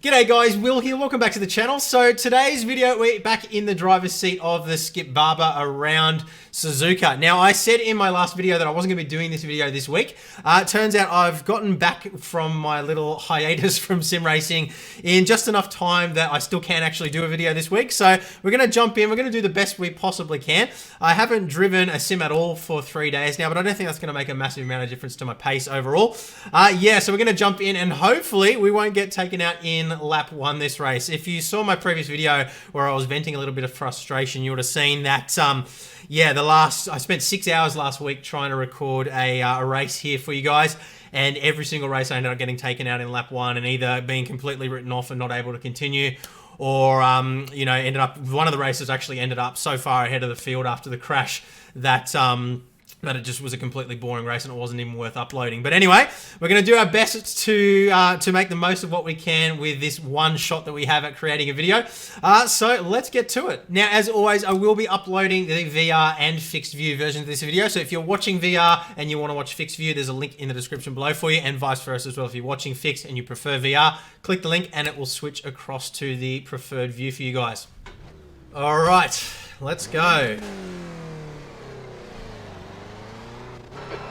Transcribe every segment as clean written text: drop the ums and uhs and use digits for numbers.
G'day guys, Will here, welcome back to the channel. So today's video, we're back in the driver's seat of the Skip Barber around Suzuka. Now I said in my last video that I wasn't going to be doing this video this week. It turns out I've gotten back from my little hiatus from sim racing in just enough time that I still can actually do a video this week. So we're going to jump in, we're going to do the best we possibly can. I haven't driven a sim at all for 3 days now, but I don't think that's going to make a massive amount of difference to my pace overall. Yeah, so we're going to jump in and hopefully we won't get taken out in lap 1 this race. If you saw my previous video where I was venting a little bit of frustration, you would have seen that yeah, I spent 6 hours last week trying to record a race here for you guys, and every single race I ended up getting taken out in lap 1 and either being completely written off and not able to continue, or you know, one of the races actually ended up so far ahead of the field after the crash that that it just was a completely boring race and it wasn't even worth uploading. But anyway, we're going to do our best to make the most of what we can with this one shot that we have at creating a video. So let's get to it. Now, as always, I will be uploading the VR and fixed view version of this video. So if you're watching VR and you want to watch fixed view, there's a link in the description below for you, and vice versa as well. If you're watching fixed and you prefer VR, click the link and it will switch across to the preferred view for you guys. All right, let's go.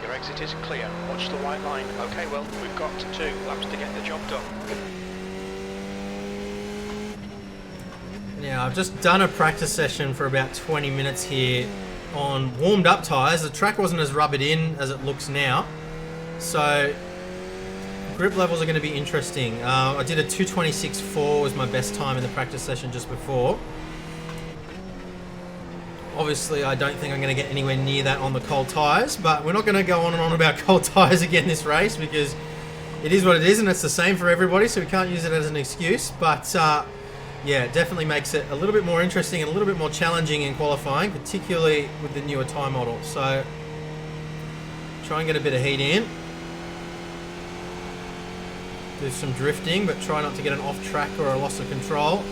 Your exit is clear. Watch the white line. Okay, well, we've got 2 laps to get the job done. Now, I've just done a practice session for about 20 minutes here on warmed up tyres. The track wasn't as rubbered in as it looks now, so grip levels are going to be interesting. I did a 2:26.4 was my best time in the practice session just before. Obviously, I don't think I'm going to get anywhere near that on the cold tyres, but we're not going to go on and on about cold tyres again this race because it is what it is and it's the same for everybody, so we can't use it as an excuse. But yeah, it definitely makes it a little bit more interesting and a little bit more challenging in qualifying, particularly with the newer tyre model. So try and get a bit of heat in. Do some drifting, but try not to get an off track or a loss of control.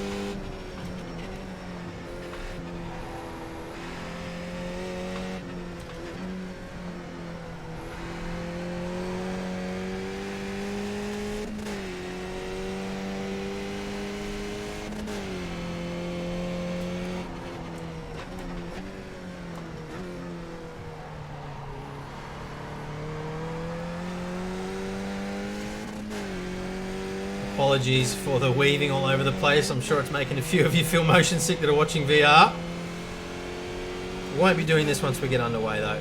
Apologies for the weaving all over the place. I'm sure it's making a few of you feel motion sick that are watching VR. We won't be doing this once we get underway though.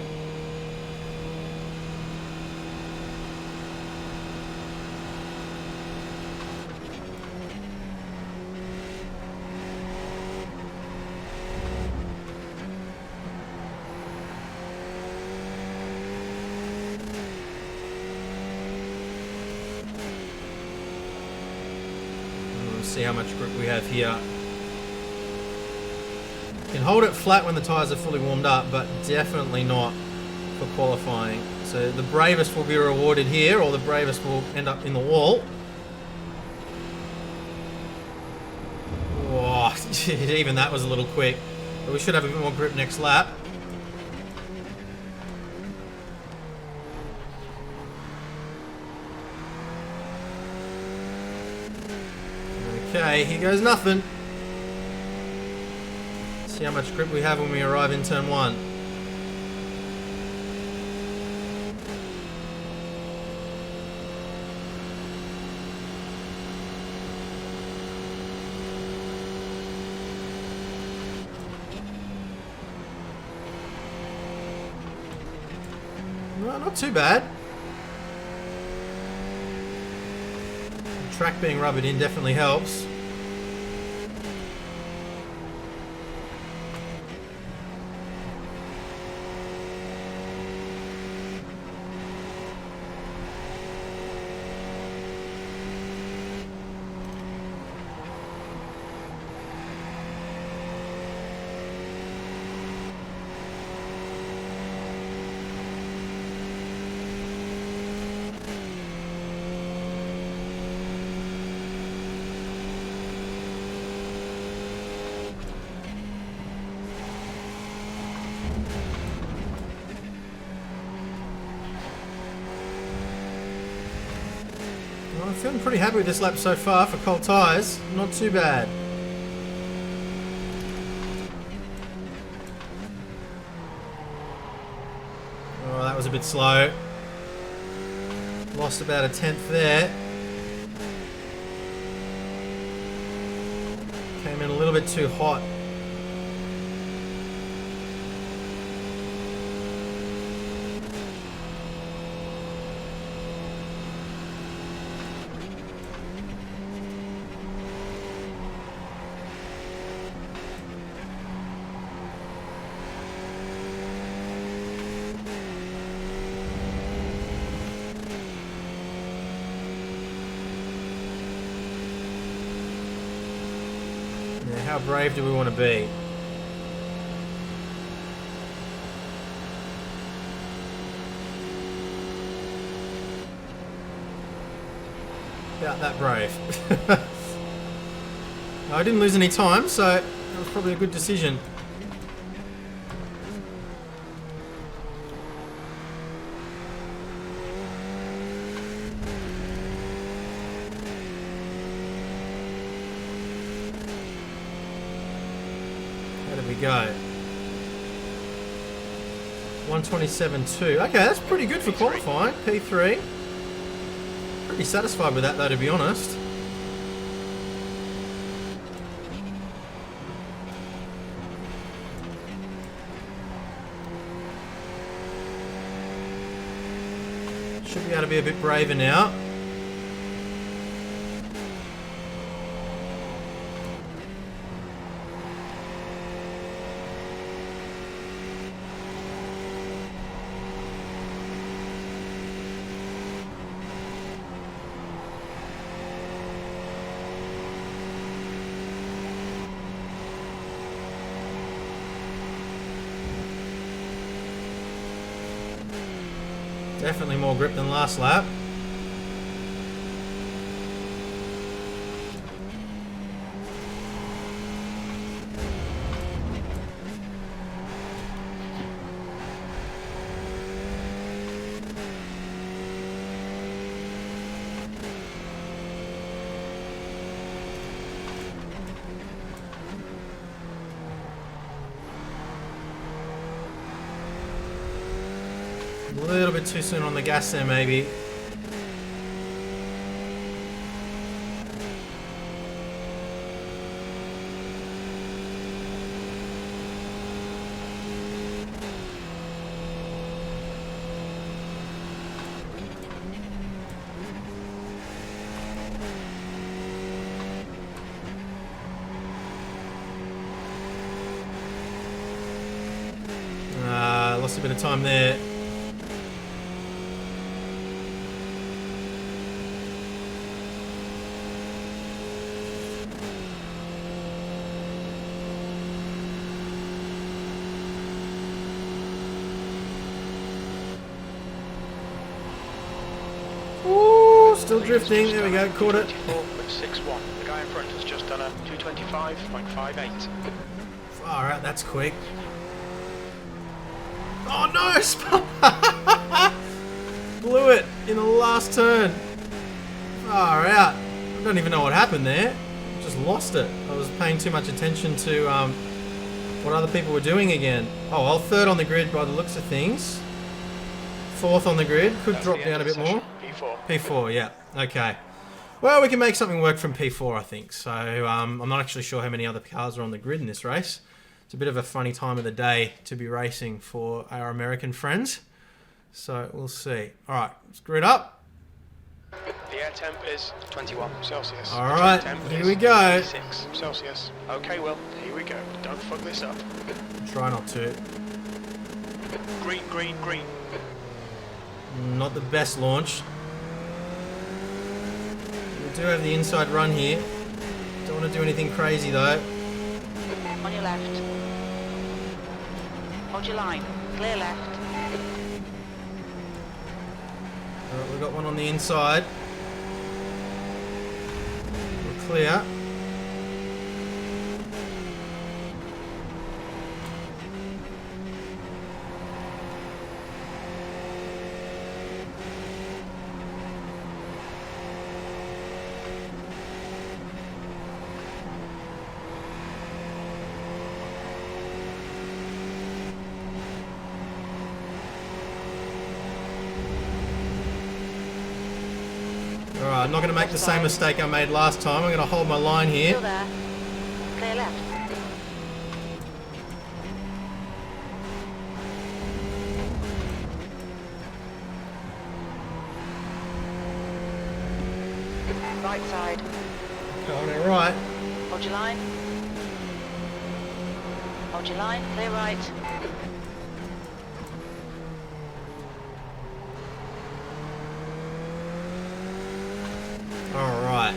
See how much grip we have here. Can hold it flat when the tyres are fully warmed up, but definitely not for qualifying. So the bravest will be rewarded here, or the bravest will end up in the wall. Whoa, even that was a little quick. But we should have a bit more grip next lap. Okay, here goes nothing. See how much grip we have when we arrive in turn 1. Well, not too bad. The track being rubbered in definitely helps. feeling pretty happy with this lap so far for cold tyres. Not too bad. Oh, that was a bit slow. Lost about a tenth there. Came in a little bit too hot. Yeah, how brave do we want to be? About that brave. I didn't lose any time, so that was probably a good decision. How did we go? 127.2. Okay, that's pretty good for qualifying. P3. Pretty satisfied with that though, to be honest. Should be able to be a bit braver now. Definitely more grip than last lap. A little bit too soon on the gas there, maybe. Lost a bit of time there. Still drifting. There we go. Caught it. 6-1. The guy in front has just done a 225.58. Far out. That's quick. Oh no! Blew it in the last turn. Far out. I don't even know what happened there. Just lost it. I was paying too much attention to what other people were doing again. Oh, well, third on the grid by the looks of things. Fourth on the grid. Could drop down a bit more. P4. P4, yeah. Okay. Well, we can make something work from P4, I think. So I'm not actually sure how many other cars are on the grid in this race. It's a bit of a funny time of the day to be racing for our American friends. So we'll see. All right, let's grid up. The air temp is 21 Celsius. All right, here we go. 6 Celsius. Okay, well, here we go. Don't fuck this up. Try not to. Green, green, green. Not the best launch. We do have the inside run here. Don't want to do anything crazy though. On your left. Hold your line. Clear left. Alright, we've got one on the inside. We're clear. I'm not going to make the same mistake I made last time. I'm going to hold my line here. Still there. Clear left. Right side. Going it right. Hold your line. Hold your line. Clear right. All right.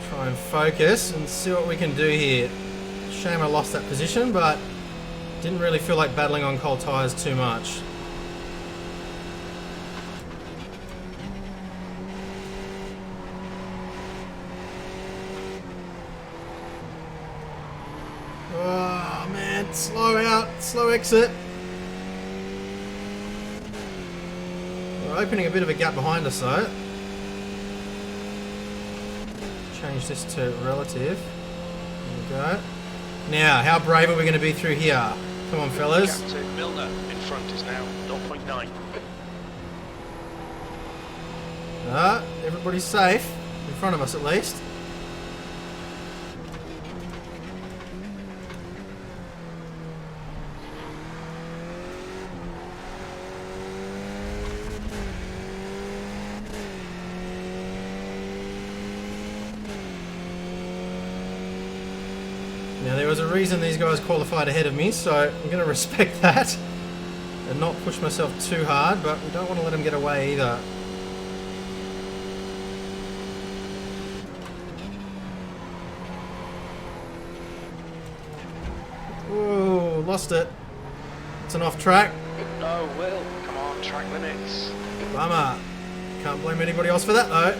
Try and focus and see what we can do here. Shame I lost that position, but didn't really feel like battling on cold tyres too much. Oh man, slow out, slow exit. We're opening a bit of a gap behind us though. Change this to relative. There we go. Now, how brave are we going to be through here? Come on, fellas. Captain Milner in front is now 0.9. Everybody's safe. In front of us at least. Now there was a reason these guys qualified ahead of me, so I'm going to respect that and not push myself too hard, but we don't want to let them get away either. Ooh, lost it. It's an off track. No, Will. Come on, track limits. Bummer. Can't blame anybody else for that though.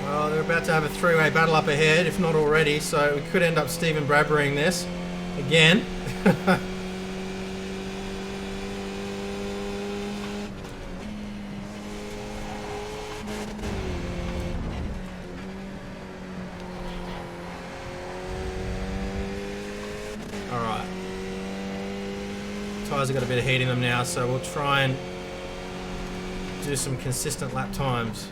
Well, they're about to have a three-way battle up ahead, if not already, so we could end up Stephen Brabbering this again. Alright. Tyres have got a bit of heat in them now, so we'll try and do some consistent lap times.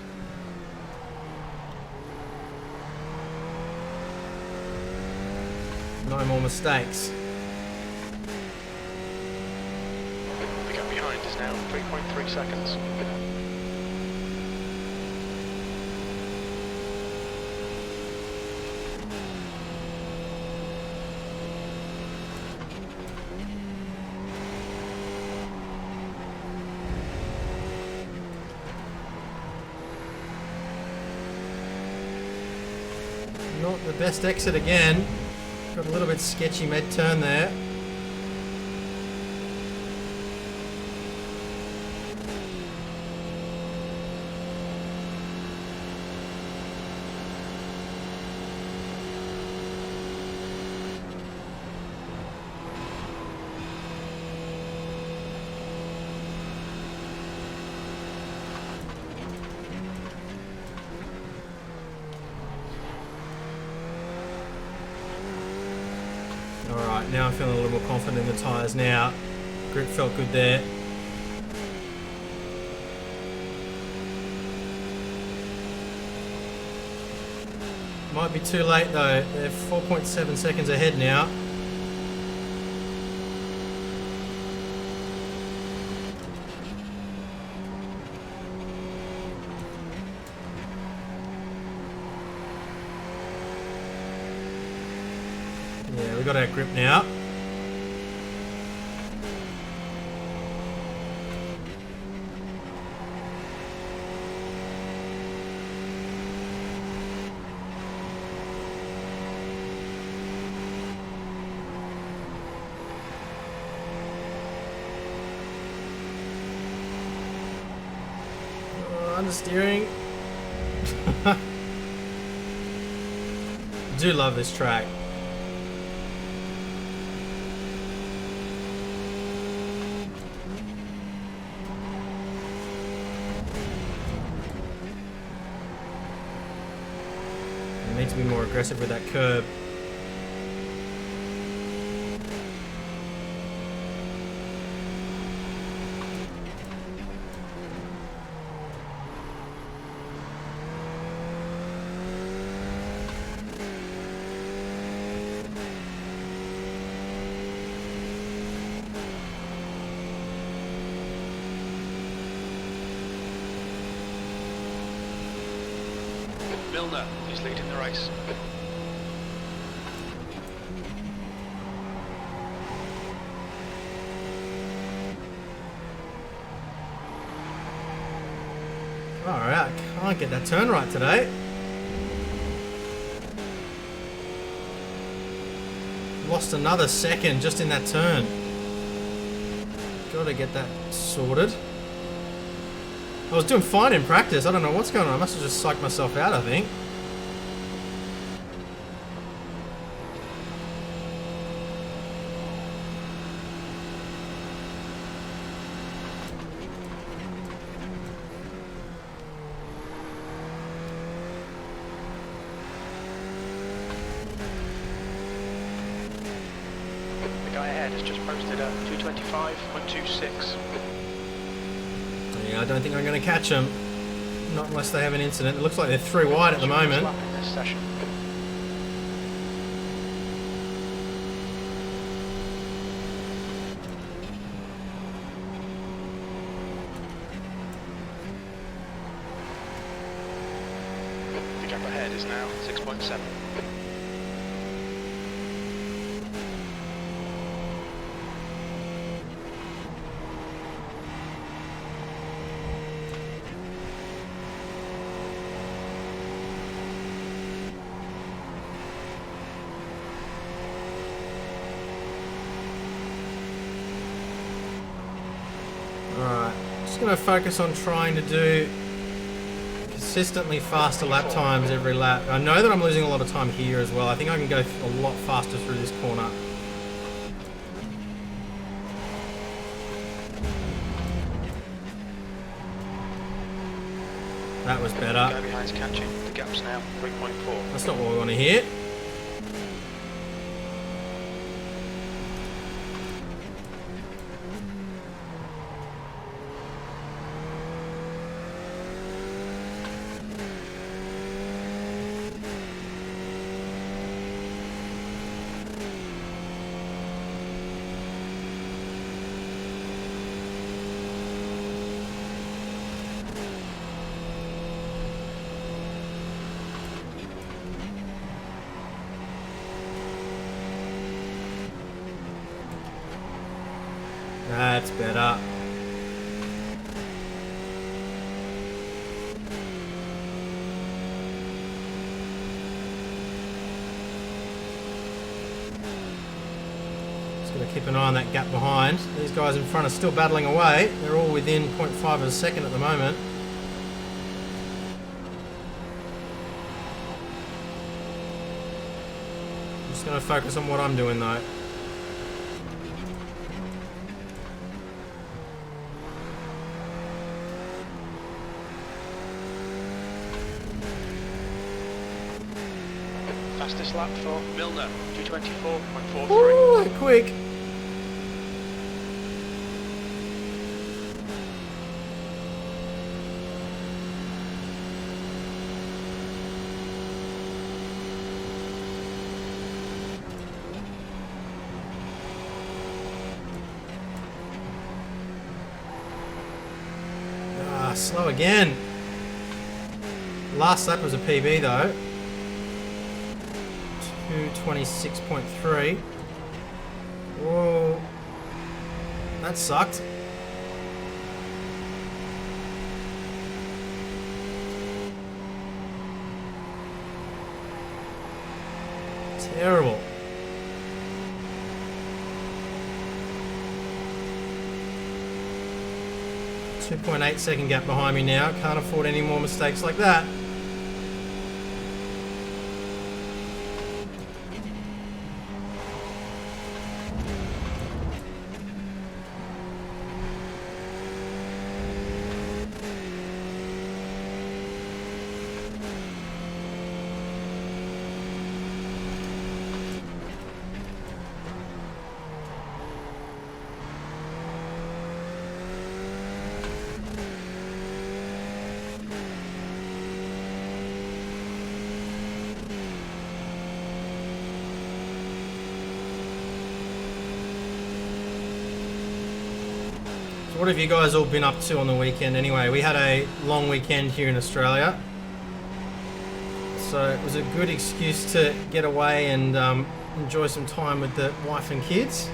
No more mistakes. The gap behind is now 3.3 seconds. Not the best exit again. Got a little bit sketchy mid-turn there. Alright, now I'm feeling a little more confident in the tyres now. Grip felt good there. Might be too late though. They're 4.7 seconds ahead now. Yeah, we got our grip now. Understeering. Do love this track. I need to be more aggressive with that curb. Milner is leading the race. Alright, can't get that turn right today. Lost another second just in that turn. Gotta get that sorted. I was doing fine in practice. I don't know what's going on. I must have just psyched myself out, I think. The guy ahead has just posted a 225.26. Yeah, I don't think I'm going to catch them. Not unless they have an incident. It looks like they're 3 wide at the moment. Lap in this session. The gap ahead is now 6.7. Alright, just going to focus on trying to do consistently faster lap times every lap. I know that I'm losing a lot of time here as well. I think I can go a lot faster through this corner. That was better. Guy behind's catching. The gap's now 3.4. That's not what we want to hear. That's better. Just got to keep an eye on that gap behind. These guys in front are still battling away. They're all within 0.5 of a second at the moment. I'm just going to focus on what I'm doing though. Fastest lap for Milner, 224.43. Ooh, quick. Ah, slow again. Last lap was a PB though. 226.3. Whoa. That sucked. Terrible. 2.8 second gap behind me now. Can't afford any more mistakes like that. What have you guys all been up to on the weekend anyway? We had a long weekend here in Australia. So it was a good excuse to get away and enjoy some time with the wife and kids.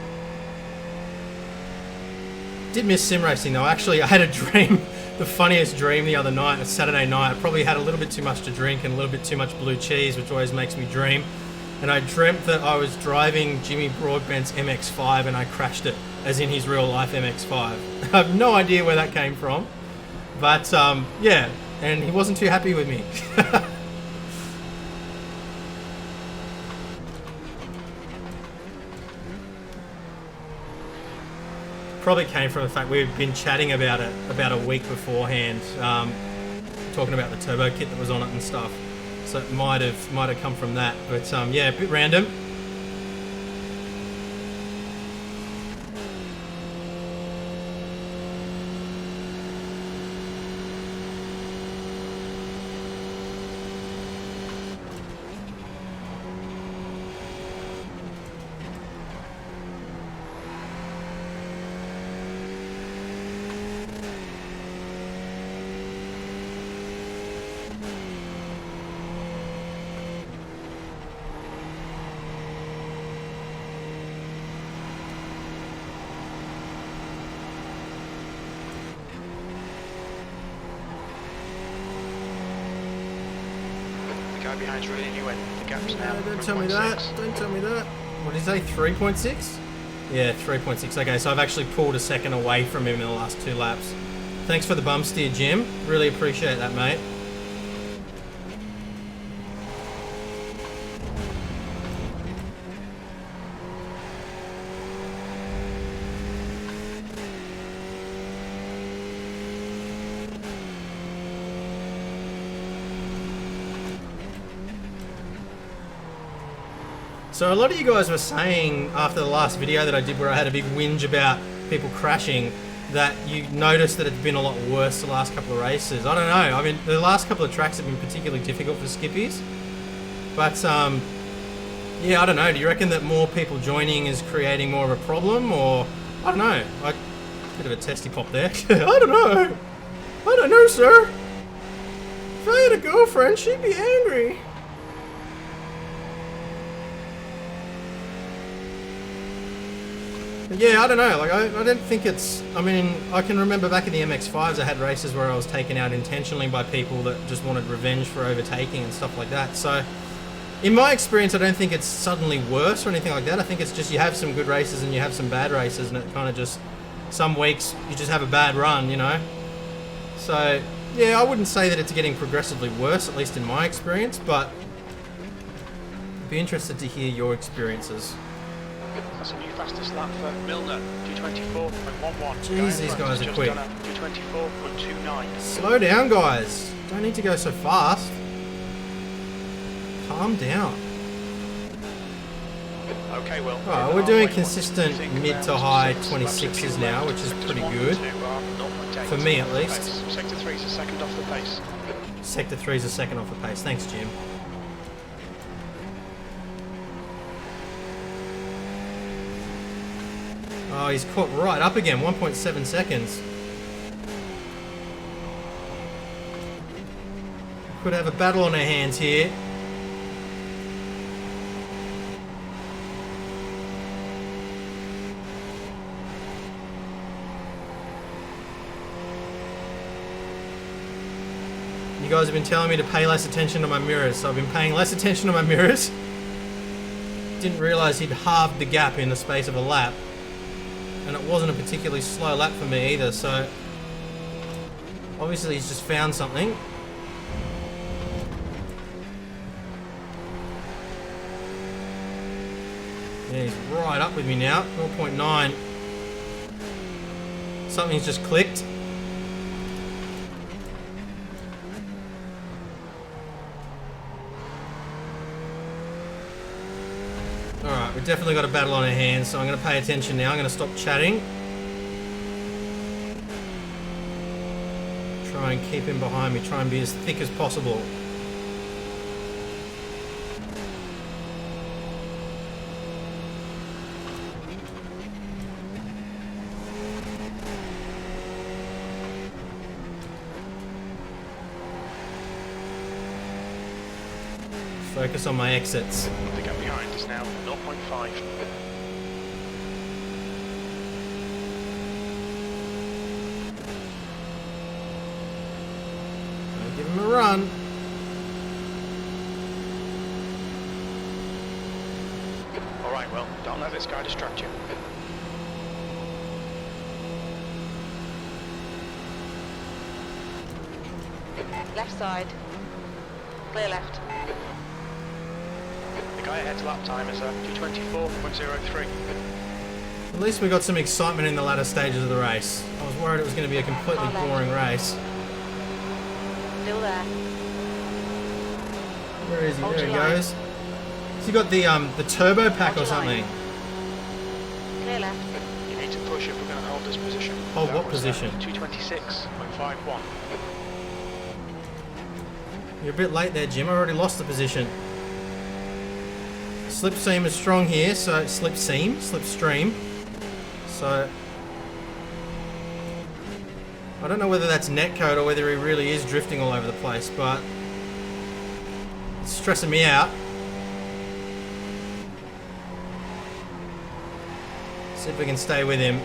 Did miss sim racing though. Actually, I had a dream, the funniest dream the other night, a Saturday night. I probably had a little bit too much to drink and a little bit too much blue cheese, which always makes me dream. And I dreamt that I was driving Jimmy Broadbent's MX-5 and I crashed it, as in his real life MX-5. I have no idea where that came from, but yeah, and he wasn't too happy with me. Probably came from the fact we've been chatting about it about a week beforehand, talking about the turbo kit that was on it and stuff. So it might have come from that, but yeah, a bit random. The guy behind's reeling you in. The gap's now. Don't tell me that. Don't tell me that. What did he say? 3.6? Yeah, 3.6. Okay, so I've actually pulled a second away from him in the last 2 laps. Thanks for the bum steer, Jim. Really appreciate that, mate. So a lot of you guys were saying after the last video that I did where I had a big whinge about people crashing that you noticed that it's been a lot worse the last couple of races. I don't know. I mean, the last couple of tracks have been particularly difficult for skippies. But, yeah, I don't know. Do you reckon that more people joining is creating more of a problem? Or, I don't know. Bit of a testy pop there. I don't know. I don't know, sir. If I had a girlfriend, she'd be angry. Yeah, I don't know, like, I don't think it's, I mean, I can remember back in the MX-5s I had races where I was taken out intentionally by people that just wanted revenge for overtaking and stuff like that, so in my experience I don't think it's suddenly worse or anything like that. I think it's just you have some good races and you have some bad races, and it kind of just, some weeks you just have a bad run, you know, so yeah, I wouldn't say that it's getting progressively worse, at least in my experience, but I'd be interested to hear your experiences. That's a new fastest lap for Milner, 224.11. Jeez, these guys are quick. 224.29. Slow down, guys. Don't need to go so fast. Calm down. Okay, well. Oh, we're doing consistent mid to high 26s now, which is pretty good. For me, at least. Sector 3 is a second off the pace. Sector 3 is a second off the pace. Thanks, Jim. Oh, he's caught right up again, 1.7 seconds. Could have a battle on our hands here. You guys have been telling me to pay less attention to my mirrors, so I've been paying less attention to my mirrors. Didn't realise he'd halved the gap in the space of a lap. And it wasn't a particularly slow lap for me either, so obviously he's just found something. Yeah, he's right up with me now, 0.9. Something's just clicked. Alright, we've definitely got a battle on our hands, so I'm going to pay attention now. I'm going to stop chatting. Try and keep him behind me, try and be as thick as possible. Focus on my exits. The gap behind is now 0.5. I'll give him a run. Alright, well, don't let this guy distract you. Left side. Clear left. The guy ahead's lap time is 2:24.03. At least we got some excitement in the latter stages of the race. I was worried it was going to be a completely boring race. Still there. Where is he? Hold There he your line. goes. Has he got the turbo pack or Hold your line. something? Clear left. You need to push if we're going to hold this position. Hold That what was, position? 2:26.51. You're a bit late there, Jim. I already lost the position. Slipstream is strong here, so slipstream. So I don't know whether that's netcode or whether he really is drifting all over the place, but it's stressing me out. See if we can stay with him.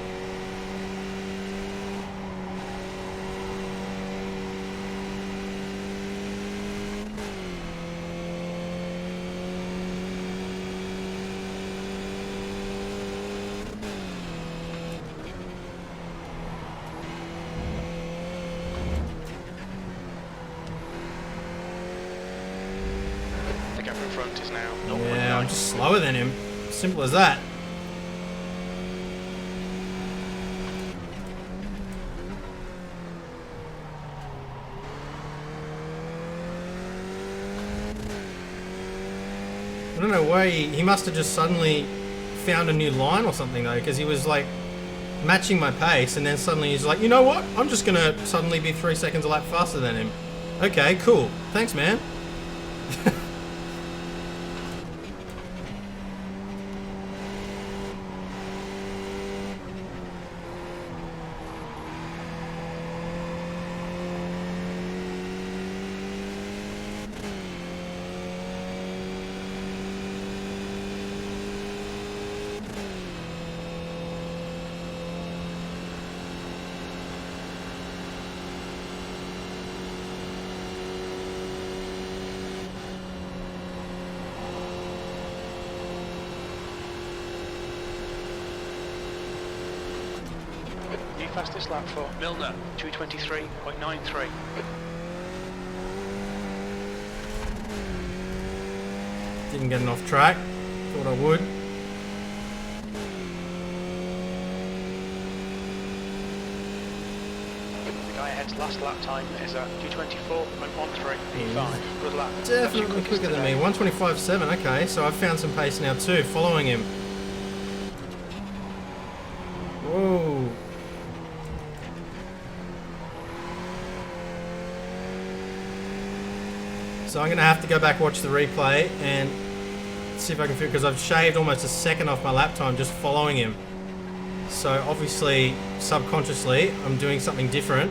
The gap in front is now 0.9. Yeah, I'm just slower than him. Simple as that. I don't know why he must have just suddenly found a new line or something though, because he was like matching my pace and then suddenly he's like, you know what? I'm just gonna suddenly be 3 seconds a lap faster than him. Okay, cool. Thanks, man. New fastest lap for Milner, 2:23.93. Didn't get an off track. Thought I would. The guy ahead's last lap time is 2:24.13. Good lap. That's your Definitely quickest quicker than today. me. 125.7. Okay, so I've found some pace now too, following him. Whoa. So I'm going to have to go back, watch the replay, and see if I can figure, because I've shaved almost a second off my lap time just following him. So obviously, subconsciously, I'm doing something different.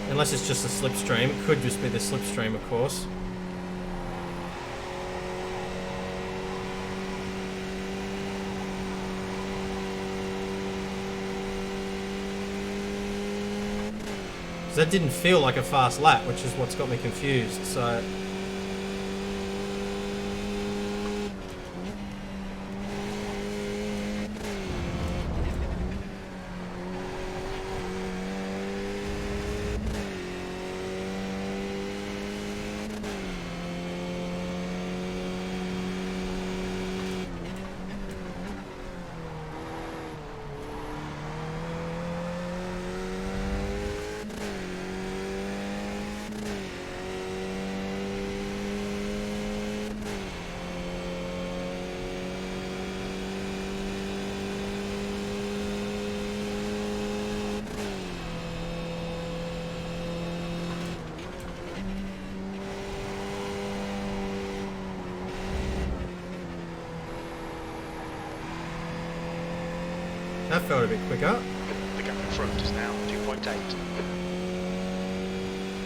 Unless it's just a slipstream. It could just be the slipstream, of course. That didn't feel like a fast lap, which is what's got me confused. So that felt a bit quicker. The gap in front is now 2.8.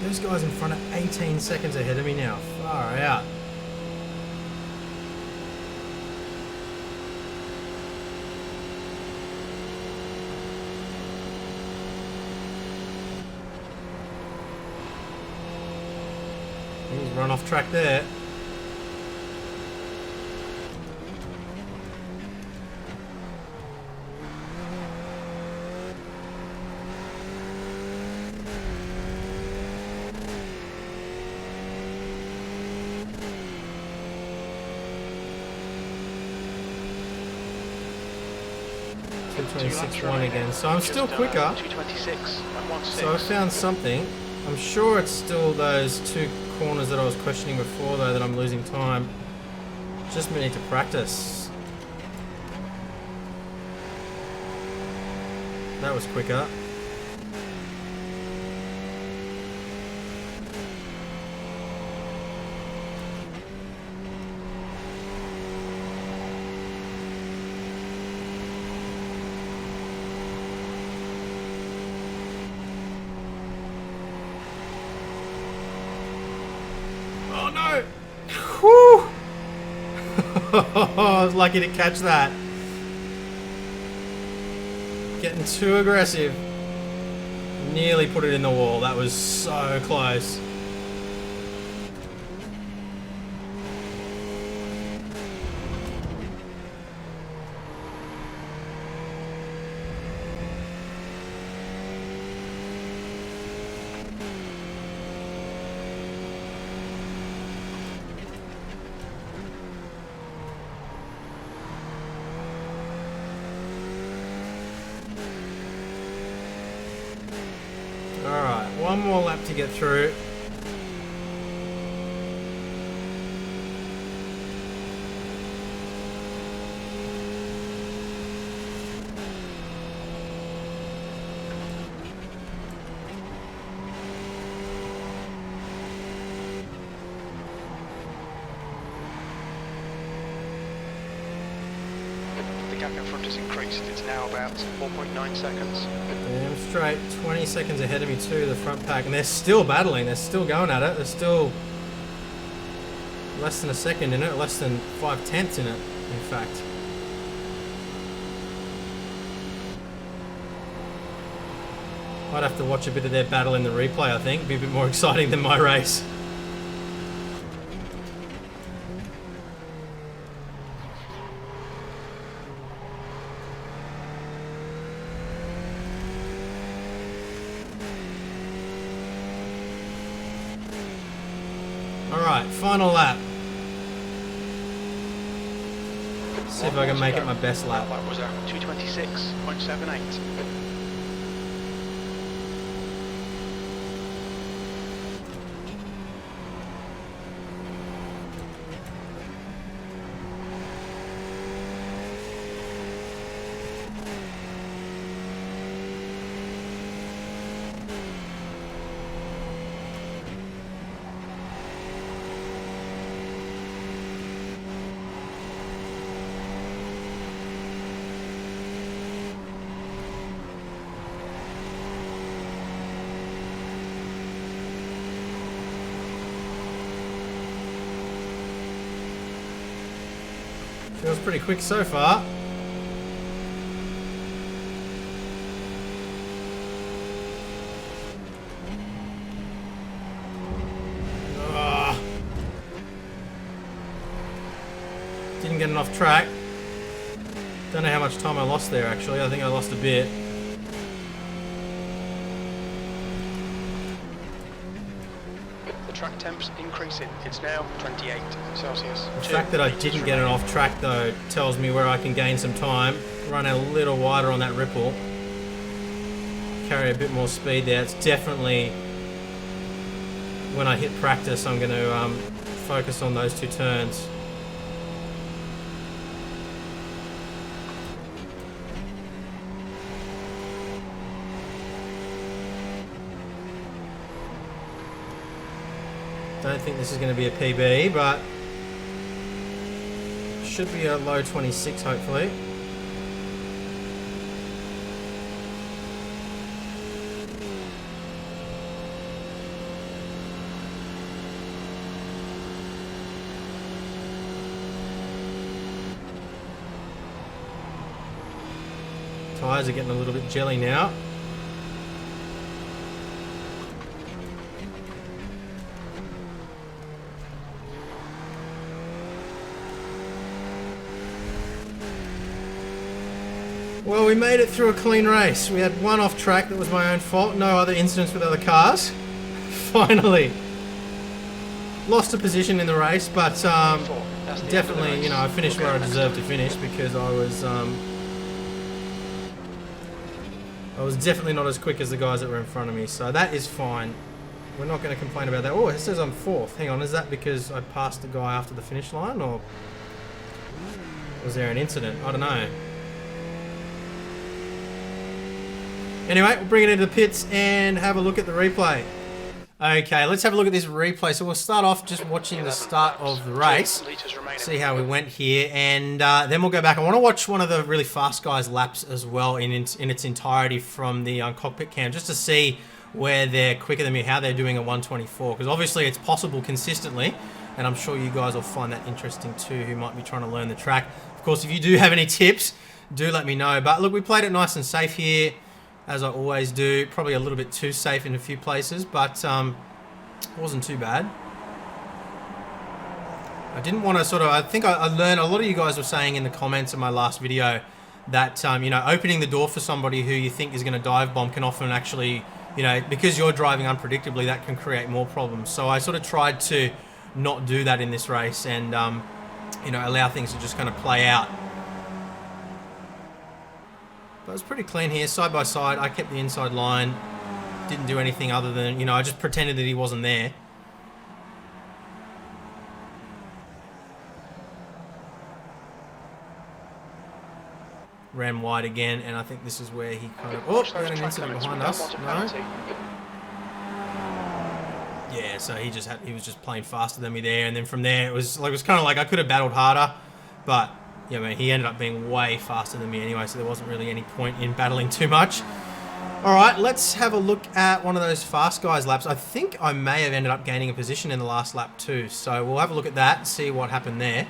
Those guys in front are 18 seconds ahead of me now. Far out. He's run off track there. Two laps 2:26.1 remaining. again, so I'm Just still done quicker. 2:26 and 1:6. So I found something. I'm sure it's still those two corners that I was questioning before though that I'm losing time. Just need to practice. That was quicker. Oh no! Whew! I was lucky to catch that. Getting too aggressive. Nearly put it in the wall. That was so close. Alright, one more lap to get through. The gap in front has increased. It's now about 4.9 seconds. Damn straight, 20 seconds ahead of me too, the front pack, and they're still battling, they're still going at it, they're still less than a second in it, less than 5/10 in it, in fact. I'd have to watch a bit of their battle in the replay, I think, be a bit more exciting than my race. Alright, final lap. See if I can make it my best lap. That was a 2:26.78. Feels pretty quick so far. Ugh. Didn't get enough track. Don't know how much time I lost there actually. I think I lost a bit. The track temp's increasing. It's now 28 Celsius. The fact that I didn't get it off track though tells me where I can gain some time. Run a little wider on that ripple. Carry a bit more speed there. It's definitely, when I hit practice, I'm going to focus on those two turns. Don't think this is going to be a PB, but should be a low 26 hopefully. Tyres are getting a little bit jelly now. Well, we made it through a clean race. We had one off track that was my own fault. No other incidents with other cars. Finally. Lost a position in the race, but definitely, you know, I finished where I deserved to finish because I was definitely not as quick as the guys that were in front of me. So that is fine. We're not going to complain about that. Oh, it says I'm 4th. Hang on, is that because I passed the guy after the finish line, or was there an incident? I don't know. Anyway, we'll bring it into the pits and have a look at the replay. Okay, let's have a look at this replay. So we'll start off just watching the start of the race, see how we went here, and then we'll go back. I want to watch one of the really fast guys' laps as well in its entirety from the cockpit cam, just to see where they're quicker than me, how they're doing at 124, because obviously it's possible consistently, and I'm sure you guys will find that interesting too, who might be trying to learn the track. Of course, if you do have any tips, do let me know. But look, we played it nice and safe here, as I always do. Probably a little bit too safe in a few places, but it wasn't too bad. I didn't want to sort of, I think I learned, a lot of you guys were saying in the comments of my last video that, you know, opening the door for somebody who you think is going to dive bomb can often actually, you know, because you're driving unpredictably, that can create more problems. So I sort of tried to not do that in this race and, you know, allow things to just kind of play out. But it was pretty clean here, side by side. I kept the inside line. Didn't do anything other than, you know, I just pretended that he wasn't there. Ran wide again, and I think this is where he kind of... Oh, we had an incident behind us. No? Yeah, so he was just playing faster than me there, and then from there it was kind of like I could have battled harder, but yeah, man, he ended up being way faster than me anyway, so there wasn't really any point in battling too much. Alright, let's have a look at one of those fast guys laps. I think I may have ended up gaining a position in the last lap too, so we'll have a look at that, see what happened there.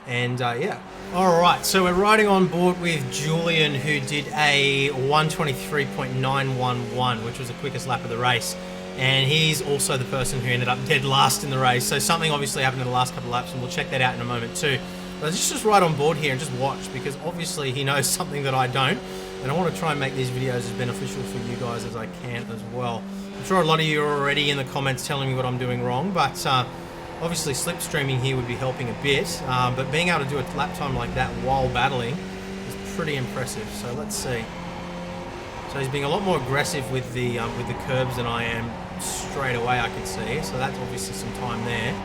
And yeah. Alright, so we're riding on board with Julian, who did a 123.911, which was the quickest lap of the race. And he's also the person who ended up dead last in the race. So something obviously happened in the last couple of laps, and we'll check that out in a moment too. But just ride on board here and just watch, because obviously he knows something that I don't. And I want to try and make these videos as beneficial for you guys as I can as well. I'm sure a lot of you are already in the comments telling me what I'm doing wrong, but obviously slipstreaming here would be helping a bit. But being able to do a lap time like that while battling is pretty impressive. So let's see. So he's being a lot more aggressive with the curbs than I am straight away, I can see. So that's obviously some time there.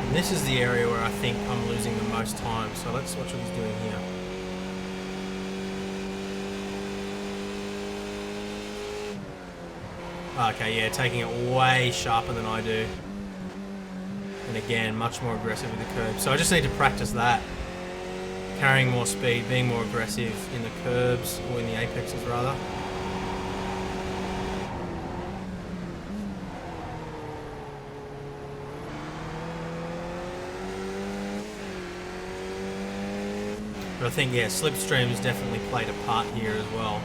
And this is the area where I think I'm losing the most time. So let's watch what he's doing here. Okay, yeah, taking it way sharper than I do. And again, much more aggressive with the curb. So I just need to practice that. Carrying more speed, being more aggressive in the curbs, or in the apexes rather. But I think, yeah, slipstream has definitely played a part here as well.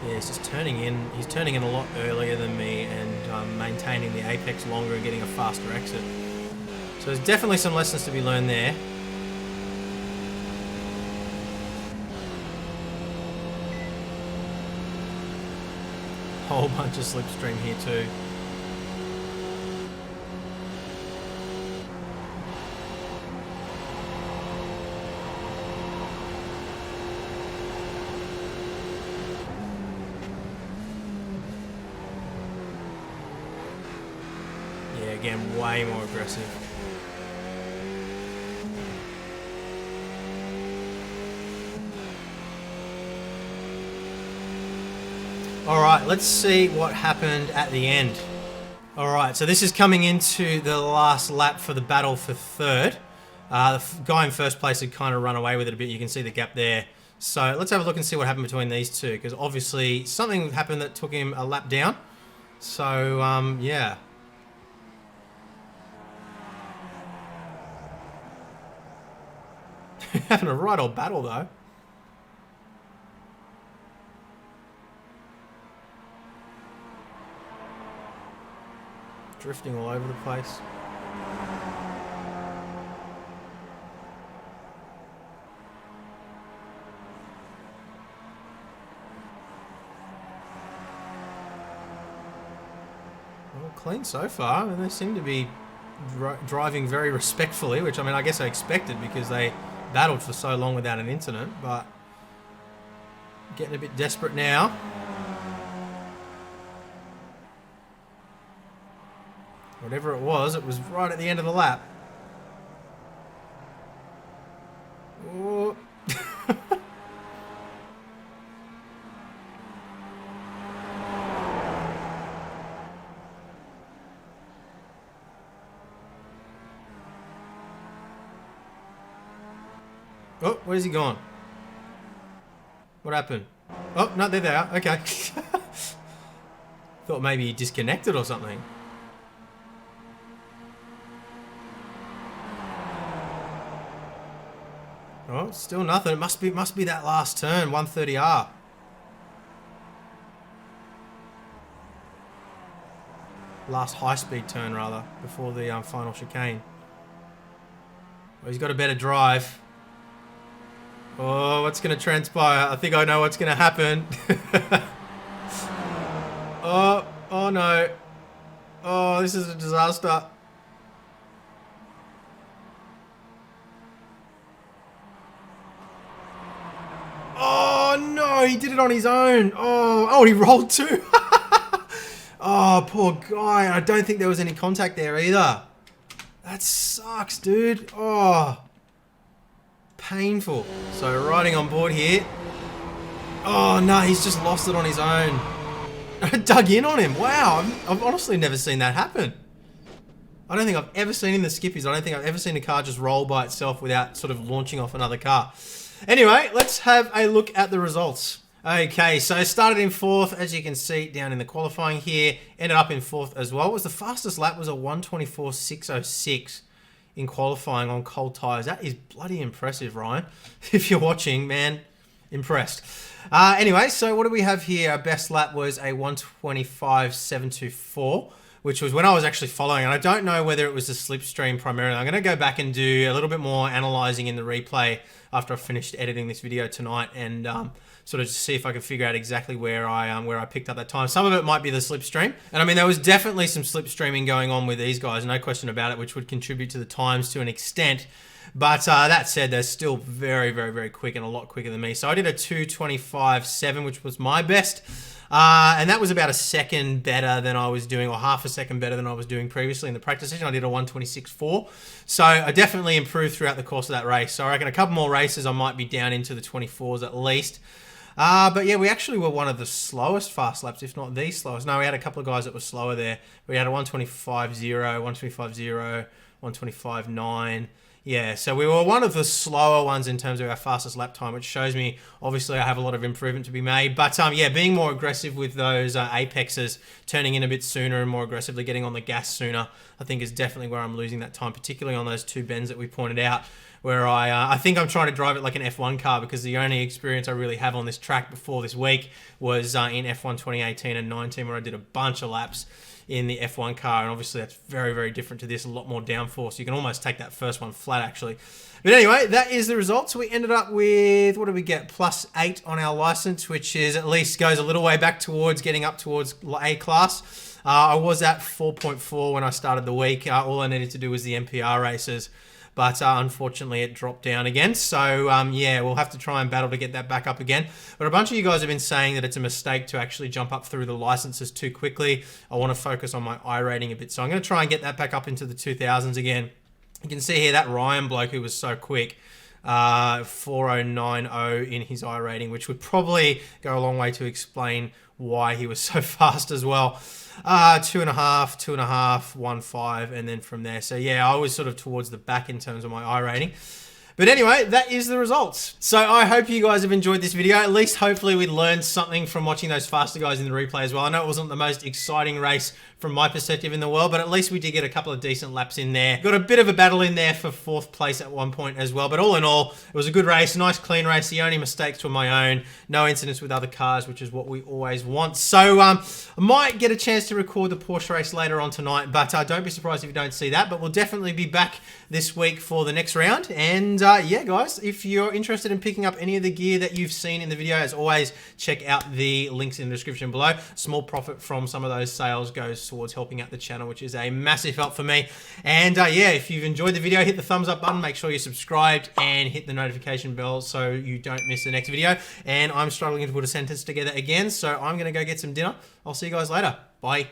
Yeah, he's just turning in. He's turning in a lot earlier than me and maintaining the apex longer and getting a faster exit. So there's definitely some lessons to be learned there. Whole bunch of slipstream here too. Yeah, again, way more aggressive. All right, let's see what happened at the end. All right, so this is coming into the last lap for the battle for third. The guy in first place had kind of run away with it a bit. You can see the gap there. So let's have a look and see what happened between these two, because obviously something happened that took him a lap down. So, yeah. Having a right old battle, though. Drifting all over the place. Well, clean so far. I mean, they seem to be driving very respectfully, which, I mean, I guess I expected because they battled for so long without an incident, but getting a bit desperate now. Whatever it was right at the end of the lap. Oh. Oh, where's he gone? What happened? Oh, no, there they are. Okay. Thought maybe he disconnected or something. Oh, still nothing. It must be that last turn, 130R. Last high-speed turn, rather, before the final chicane. Well, he's got a better drive. Oh, what's going to transpire? I think I know what's going to happen. Oh no. Oh, this is a disaster. Oh no, he did it on his own. Oh, he rolled too. Oh, poor guy. I don't think there was any contact there either. That sucks, dude. Oh, painful. So riding on board here. Oh no, he's just lost it on his own. Dug in on him. Wow, I've honestly never seen that happen. I don't think I've ever seen in the skippies. I don't think I've ever seen a car just roll by itself without sort of launching off another car. Anyway, let's have a look at the results. Okay, so started in fourth, as you can see down in the qualifying here. Ended up in fourth as well. Was the fastest lap was a 1:24.606 in qualifying on cold tyres. That is bloody impressive, Ryan. If you're watching, man, impressed. Anyway, so what do we have here? Our best lap was a 1:25.724. Which was when I was actually following. And I don't know whether it was the slipstream primarily. I'm going to go back and do a little bit more analysing in the replay after I've finished editing this video tonight and sort of just see if I can figure out exactly where I picked up that time. Some of it might be the slipstream. And I mean, there was definitely some slipstreaming going on with these guys, no question about it, which would contribute to the times to an extent. But that said, they're still very, very, very quick and a lot quicker than me. So I did a 2:25.7, which was my best. And that was about a second better than I was doing, or half a second better than I was doing previously in the practice session. I did a 1:26.4. So I definitely improved throughout the course of that race. So I reckon a couple more races I might be down into the 24s at least. But yeah, we actually were one of the slowest fast laps, if not the slowest. No, we had a couple of guys that were slower there. We had a 1:25.0, 1:25.0, 1:25.9. Yeah, so we were one of the slower ones in terms of our fastest lap time, which shows me, obviously, I have a lot of improvement to be made. But yeah, being more aggressive with those apexes, turning in a bit sooner and more aggressively getting on the gas sooner, I think is definitely where I'm losing that time, particularly on those two bends that we pointed out, where I think I'm trying to drive it like an F1 car, because the only experience I really have on this track before this week was in F1 2018 and 19, where I did a bunch of laps in the F1 car, and obviously that's very, very different to this, a lot more downforce. You can almost take that first one flat, actually. But anyway, that is the result. So we ended up with, what did we get? +8 on our license, which is at least goes a little way back towards getting up towards A class. I was at 4.4 when I started the week. All I needed to do was the MPR races. But unfortunately, it dropped down again. So, yeah, we'll have to try and battle to get that back up again. But a bunch of you guys have been saying that it's a mistake to actually jump up through the licenses too quickly. I want to focus on my iRating a bit. So I'm going to try and get that back up into the 2000s again. You can see here that Ryan bloke who was so quick, 4090 in his iRating, which would probably go a long way to explain why he was so fast as well. 2.5, 2.5, 1.5, and then from there. So yeah, I was sort of towards the back in terms of my iRating. But anyway, that is the results. So I hope you guys have enjoyed this video. At least hopefully we learned something from watching those faster guys in the replay as well. I know it wasn't the most exciting race from my perspective in the world, but at least we did get a couple of decent laps in there. Got a bit of a battle in there for 4th place at one point as well. But all in all, it was a good race, nice clean race. The only mistakes were my own. No incidents with other cars, which is what we always want. So I might get a chance to record the Porsche race later on tonight, but don't be surprised if you don't see that. But we'll definitely be back this week for the next round. And yeah, guys, if you're interested in picking up any of the gear that you've seen in the video, as always, check out the links in the description below. Small profit from some of those sales goes towards helping out the channel, which is a massive help for me. And yeah, if you've enjoyed the video, hit the thumbs up button, make sure you're subscribed and hit the notification bell so you don't miss the next video. And I'm struggling to put a sentence together again, so I'm going to go get some dinner. I'll see you guys later. Bye.